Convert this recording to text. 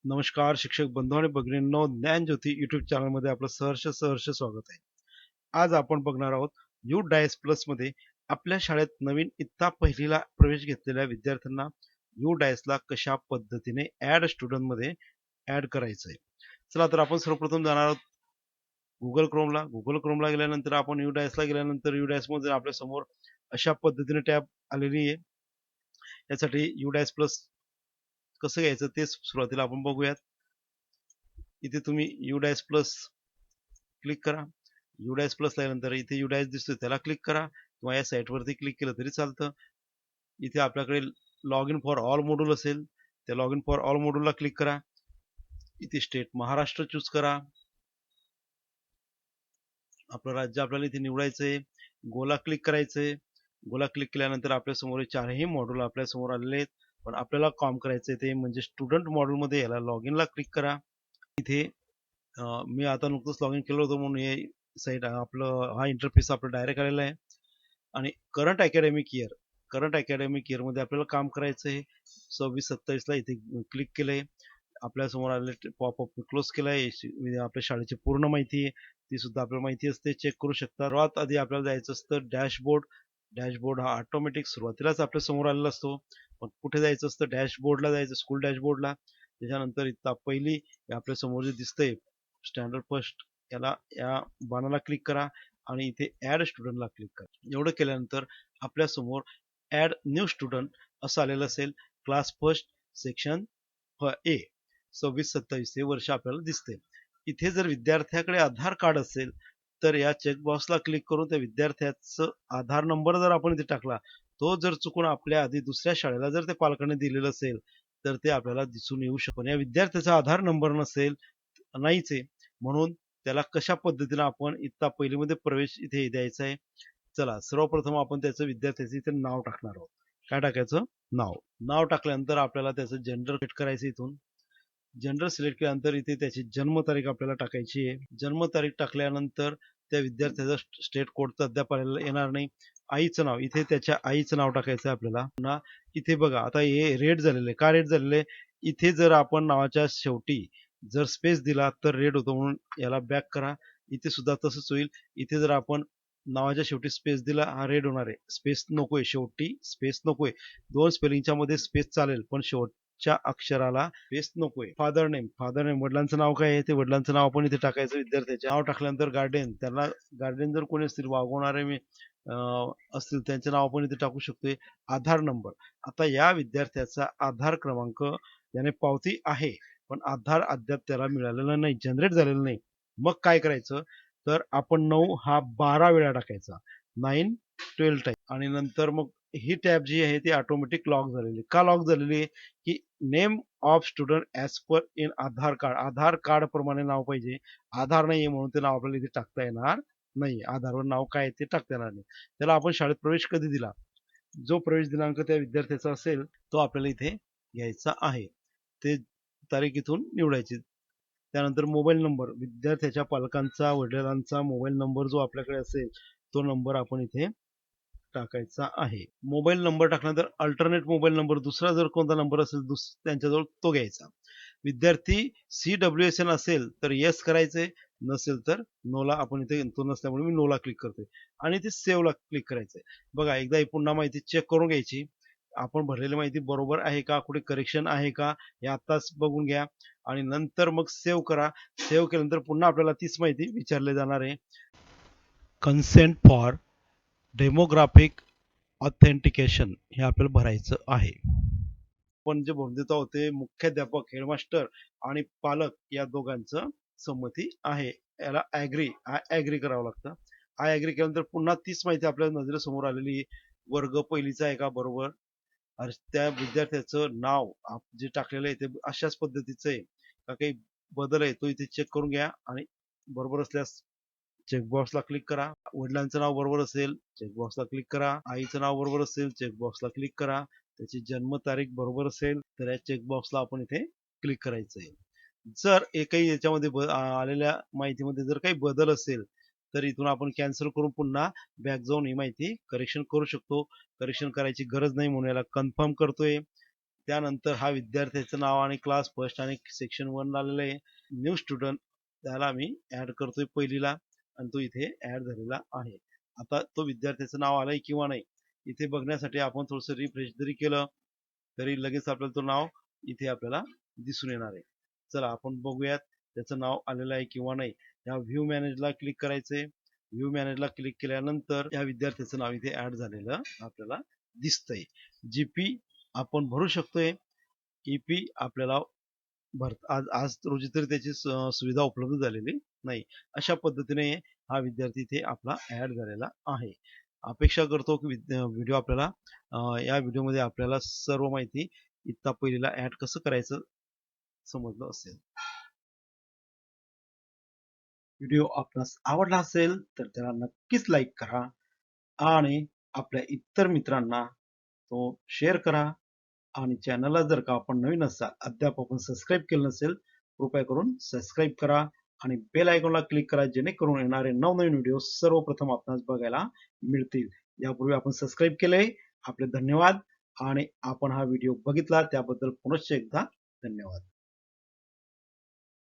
नमस्कार शिक्षक बंधू आणि भगिनींनो, ज्ञानज्योती युट्यूब चॅनलमध्ये आपलं सहर्ष स्वागत आहे. आज आपण बघणार आहोत यू डायस प्लस मध्ये आपल्या शाळेत नवीन इयत्ता पहिलीला प्रवेश घेतलेल्या विद्यार्थ्यांना यू डायसला कशा पद्धतीने ऍड स्टुडंट मध्ये ऍड करायचं आहे. चला तर आपण सर्वप्रथम जाणार आहोत गुगल क्रोमला गेल्यानंतर आपण यू डायसला गेल्यानंतर यू डायस मध्ये आपल्या समोर अशा पद्धतीने टॅब आलेली आहे. यासाठी यू डायस प्लस कसं घ्यायचं ते सुरुवातीला आपण बघूयात. इथे तुम्ही यू डायस प्लस क्लिक करा. युडायस प्लस आल्यानंतर इथे युडायस दिसतोय त्याला क्लिक करा किंवा या साईटवरती क्लिक केलं तरी चालतं. इथे आपल्याकडे log in for all module असेल, त्या लॉग इन फॉर ऑल मॉड्यूलला क्लिक करा. इथे स्टेट महाराष्ट्र चूज करा. आपलं राज्य आपल्याला इथे निवडायचंय. गोला क्लिक करायचंय. गोला क्लिक केल्यानंतर आपल्या समोर चारही मॉड्यूल आपल्या समोर आलेले आहेत. पण आपल्याला काम करायचंय ते म्हणजे स्टुडंट मॉड्यूल मध्ये याला लॉग इनला क्लिक करा. इथे मी आता नुकतंच लॉग इन केलं होतं म्हणून हे साईट आपलं हा इंटरफेस आपलं डायरेक्ट आलेला आहे. आणि करंट अकॅडमिक इयर मध्ये आपल्याला काम करायचं आहे. 26-27ला इथे क्लिक केलंय. आपल्या समोर आले पॉपअप क्लोज केलाय. आपल्या शाळेची पूर्ण माहिती आहे ती सुद्धा आपल्याला माहिती असते, चेक करू शकता. सर्वात आधी आपल्याला जायचं असतं डॅशबोर्ड हा ऑटोमॅटिक सुरुवातीलाच आपल्या समोर आलेला असतो. पण कुठे जायचं असतं, डॅशबोर्डला जायचं, स्कूल डॅशबोर्डला. त्याच्यानंतर इथं पहिली आपल्या समोर जे दिसतंय स्टँडर्ड फर्स्ट, याला या बाणाला क्लिक करा आणि इथे ऍड स्टुडंटला क्लिक करा. एवढं केल्यानंतर आपल्या समोर ऍड न्यू स्टुडंट असं आलेलं असेल. क्लास फर्स्ट सेक्शन ए 26-27 हे वर्ष आपल्याला दिसते. इथे जर विद्यार्थ्याकडे आधार कार्ड असेल तर या चेकबॉक्सला क्लिक करून त्या विद्यार्थ्याचं आधार नंबर जर आपण इथे टाकला, तो जर चुकून आपल्या आधी दुसऱ्या शाळेला जर ते पालकांनी दिलेलं असेल तर ते आपल्याला दिसून येऊ शकतो. या विद्यार्थ्याचा आधार नंबर नसेल, नाहीच आहे, म्हणून त्याला कशा पद्धतीने आपण इयत्ता पहिलीमध्ये प्रवेश इथे द्यायचा आहे. चला सर्वप्रथम आपण त्याचं विद्यार्थ्याचं इथे नाव टाकणार आहोत. काय टाकायचं? नाव टाकल्यानंतर आपल्याला त्याचं जेंडर सेट करायचं. इथून जेंडर सिलेक्ट केल्यानंतर इथे त्याची जन्मतारीख आपल्याला टाकायची आहे. जन्मतारीख टाकल्यानंतर त्या विद्यार्थ्याचा स्टेट कोड तर अद्याप येणार नाही. आईचं नाव, इथे त्याच्या आईचं नाव टाकायचं आहे आपल्याला. पुन्हा इथे बघा आता हे रेड झालेलं आहे. का रेड झालेलं आहे? इथे जर आपण नावाच्या शेवटी जर स्पेस दिला तर रेड होतो, म्हणून याला बॅक करा. इथे सुद्धा तसंच होईल. इथे जर आपण नावाच्या शेवटी स्पेस दिला, हा रेड होणार आहे. स्पेस नकोय, शेवटी स्पेस नकोय. 2 स्पेलिंगच्या मध्ये स्पेस चालेल पण शेवटच्या अक्षराला स्पेस नकोय. फादर नेम वडिलांचं नाव काय आहे ते वडिलांचं नाव आपण इथे टाकायचं. विद्यार्थ्याचे नाव टाकल्यानंतर गार्डियन, त्यांना गार्डियन जर कोणी असतील वागवणारे असतील त्यांचे नाव आपण इथे टाकू शकतोय. आधार नंबर, आता या विद्यार्थ्याचा आधार क्रमांक याने पावती आहे पण आधार अद्याप त्याला मिळालेला नाही, जनरेट झालेलं नाही. मग काय करायचं तर आपण 9 हा 12 वेळा टाकायचा. 9-12 टाईम. आणि नंतर मग ही टॅब जी आहे ती ऑटोमॅटिक लॉक झालेली. का लॉक झालेली आहे की name of student as per in Aadhaar card प्रमाणे नाव पाहिजे. आधार नाहीये म्हणून ते नाव आपल्याला इथे टाकता येणार नाही. आधारवर नाव काय ते टाकता येणार नाही. त्याला आपण शाळेत प्रवेश कधी दिला, जो प्रवेश दिनांक त्या विद्यार्थ्याचा असेल तो आपल्याला इथे घ्यायचा आहे. ते तारीख इथून निवडायची. त्यानंतर मोबाईल नंबर, विद्यार्थ्याच्या पालकांचा वडिलांचा मोबाईल नंबर जो आपल्याकडे असेल तो नंबर आपण इथे टाकायचा आहे. मोबाईल नंबर टाकल्यानंतर अल्टरनेट मोबाईल नंबर, दुसरा जर कोणता नंबर असेल त्यांच्याजवळ तो घ्यायचा. विद्यार्थी CWSN असेल तर येस करायचे, नसेल तर नोला. आपण इथे तो नसल्यामुळे मी नोला क्लिक करतोय आणि ते सेव्हला क्लिक करायचंय. बघा एकदा पुन्हा माहिती चेक करून घ्यायची. आपण भरलेली माहिती बरोबर आहे का, कुठे करेक्शन आहे का हे आताच बघून घ्या आणि नंतर मग सेव्ह करा. सेव्ह केल्यानंतर पुन्हा आपल्याला तीच माहिती विचारली जाणार आहे. कन्सेंट फॉर डेमोग्राफिक ऑथेंटिकेशन हे आपल्याला भरायचं आहे. पण जे भरून देत आहोत ते मुख्याध्यापक, हेडमास्टर आणि पालक या दोघांचं संमती आहे. याला ऍग्री करावं लागतं. ऍग्री केल्यानंतर पुन्हा तीच माहिती आपल्या नजरेसमोर आलेली. वर्ग पहिलीचा आहे का बरोबर, आणि त्या विद्यार्थ्याचं नाव जे टाकलेलं आहे ते अशाच पद्धतीचं आहे का, काही बदल आहे तो इथे चेक करून घ्या आणि बरोबर असल्यास चेकबॉक्सला क्लिक करा. वडिलांचं नाव बरोबर असेल चेकबॉक्सला क्लिक करा. आईचं नाव बरोबर असेल चेकबॉक्सला क्लिक करा. त्याची जन्मतारीख बरोबर असेल तर या चेकबॉक्सला आपण इथे क्लिक करायचं आहे. जर एकही याच्यामध्ये आलेल्या माहितीमध्ये जर काही बदल असेल तर इथून आपण कॅन्सल करून पुन्हा बॅक जाऊन ही माहिती करेक्शन करू शकतो. करेक्शन करायची गरज नाही म्हणून याला कन्फर्म करतोय. त्यानंतर हा विद्यार्थ्याचं नाव आणि क्लास फर्स्ट आणि सेक्शन 1 आलेलं आहे. न्यू स्टुडंट त्याला आम्ही ऍड करतोय पहिलीला आणि तो इथे ऍड झालेला आहे. आता तो विद्यार्थ्याचं नाव आलंय किंवा नाही इथे बघण्यासाठी आपण थोडंसं रिफ्रेश जरी केलं तरी लगेच आपल्याला तो नाव इथे आपल्याला दिसून येणार आहे. चला आपण बघूयात त्याचं नाव आलेलं आहे किंवा नाही. या व्ह्यू मॅनेजला क्लिक करायचंय. व्ह्यू मॅनेजला क्लिक केल्यानंतर या विद्यार्थ्याचं नाव इथे ऍड झालेलं आपल्याला दिसतंय. जीपी आपण भरू शकतोय. ईपी आपल्याला आज आज रोजी तरी त्याची सुविधा उपलब्ध झालेली नाही. अशा पद्धतीने हा विद्यार्थी इथे आपला ऍड झालेला आहे. अपेक्षा करतो की व्हिडिओ आपल्याला या व्हिडिओमध्ये आपल्याला सर्व माहिती इत्ता पहिलीला ऍड कसं करायचं समजलं असेल. व्हिडिओ आपणास आवडला असेल तर त्याला नक्कीच लाईक करा आणि आपल्या इतर मित्रांना तो शेअर करा आणि चॅनलला जर का आपण नवीन असाल अद्याप आपण सबस्क्राईब केलं नसेल कृपया करून सबस्क्राईब करा आणि बेल आयकॉनला क्लिक करा जेणेकरून येणारे नवनवीन व्हिडिओ सर्वप्रथम आपणास बघायला मिळतील. यापूर्वी आपण सबस्क्राईब केले आपले धन्यवाद आणि आपण हा व्हिडिओ बघितला त्याबद्दल पुनश्च एकदा धन्यवाद.